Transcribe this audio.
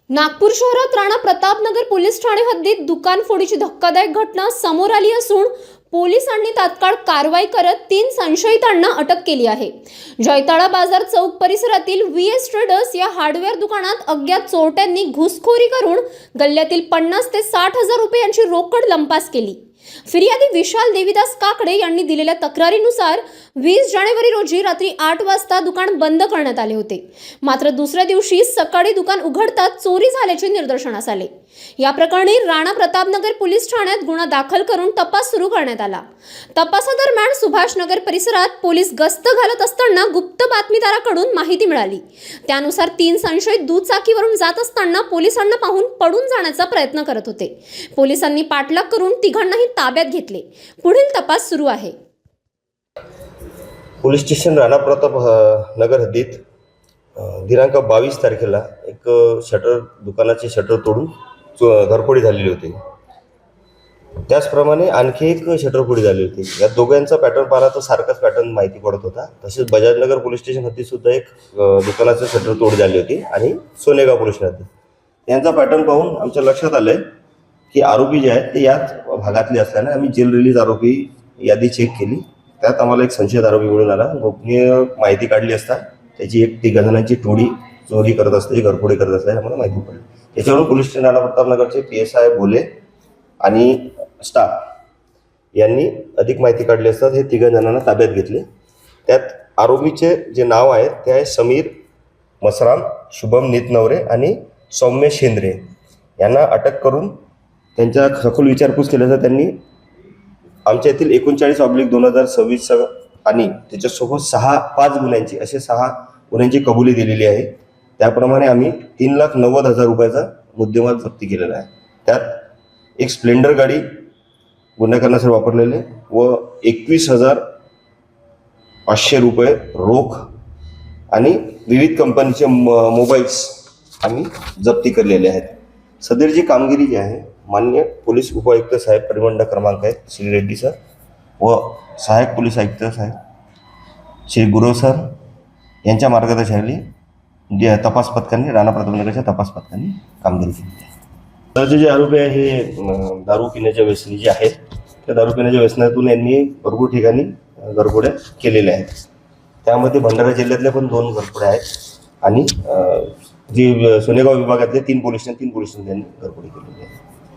नागपूर शहरात राणा प्रतापनगर पोलीस ठाणे हद्दीत दुकान फोडीची धक्कादायक घटना समोर आली असून पोलिसांनी तात्काळ कारवाई करत 3 संशयितांना अटक केली आहे। जैताळा बाजार चौक परिसरातील VS ट्रेडर्स या हार्डवेअर दुकानात अज्ञात चोरट्यांनी घुसखोरी करून गल्ल्यातील 50 ते 60 हजार रुपयांची रोकड लंपास केली। फिर्यादी विशाल देविदास काकडे यांनी दिलेल्या तक्रारीनुसार 20 जानेवारी रोजी रात्री 8 वाजता दुकान बंद करण्यात आले होते। मात्र दुसऱ्या दिवशी सकाळी दुकान उघडताच चोरी झाल्याचे निदर्शनास आले। या प्रकरणी राणा प्रतापनगर पोलीस ठाण्यात गुन्हा दाखल करून तपास सुरू करण्यात आला। तपासादरम्यान सुभाषनगर परिसरात पोलीस गस्त घालत असताना गुप्त बातमीदाराकडून माहिती मिळाली। त्यानुसार 3 संशयित दुचाकीवरून जात असताना पोलिसांना पाहून पळून जाण्याचा प्रयत्न करत होते। पोलिसांनी पाठलाग करून तिघांनाही ताब्यात घेतले। पुढील तपास सुरू आहे। पोलीस स्टेशन राणा प्रताप नगर हद्दीत दिनांक 22 तारखेला एक दुकानाचे शटर तोडून घरफोडी झालेली होती। त्याचप्रमाणे आणखी एक शटरफोडी झाली होती। या दोघांचा पॅटर्न पाहला तर सारखाच पॅटर्न माहिती पडत होता। तसेच बजाजनगर पोलीस स्टेशन हद्दीत सुद्धा एक दुकानाचं शटर तोड झाली होती आणि सोनेगाव पोलीस स्टेशन यांचा पॅटर्न पाहून आमच्या लक्षात आलंय की आरोपी जे आहेत ते याच भागातले असल्याने आम्ही जेल रिलीज आरोपी यादी चेक केली। त्यात आम्हाला एक संशयित आरोपी मिळून आला। गोपनीय माहिती काढली असता त्याची एक 3 जणांची टोळी चोरी करत असते, घरफोडी करत असल्याचे आम्हाला माहिती पडली। त्याच्यावरून पोलीस स्टेशन राणा प्रतापनगरचे PSI बोले आणि स्टाफ यांनी अधिक माहिती काढली असता हे 3 जणांना ताब्यात घेतले। त्यात आरोपीचे जे नाव आहे ते आहे समीर मसराम, शुभम नितनवरे आणि सौम्य शेंद्रे। यांना अटक करून त्यांच्या सखोल विचारपूस केल्याचा त्यांनी आमच्या येथील 39/2026 आणि त्याच्यासोबत 5 गुन्ह्यांची असे 6 गुन्ह्यांची कबुली दिलेली आहे। त्याप्रमाणे आम्ही 3,90,000 रुपयाचा मुद्देमाल जप्ती केलेला आहे। त्यात एक स्प्लेंडर गाडी गुन्हा करण्यासाठी वापरलेले व 21,500 रुपये रोख आणि विविध कंपनीचे मोबाईल्स आम्ही जप्ती केलेले आहेत। सदरची कामगिरी जी आहे मान्य पोलीस उपायुक्त साहेब परिमंडळ क्रमांक 1 श्री रेड्डी सर व सहाय्यक पोलीस आयुक्त साहेब श्री गुरव सर यांच्या मार्गदर्शनाखाली जे तपास पथकांनी राणा प्रतापनगरच्या तपास पथकांनी कामगिरी केली आहे। तर जे आरोपी आहे हे दारू पिण्याच्या व्यसनी जे आहेत त्या दारू पिण्याच्या व्यसनातून यांनी भरपूर ठिकाणी घरफोड्या केलेल्या आहेत। त्यामध्ये भंडारा जिल्ह्यातल्या पण 2 घरफोड्या आहेत आणि जे सोनेगाव विभागातले 3 पोलीस स्टेशन त्यांनी घरफोडी केलेली आहे।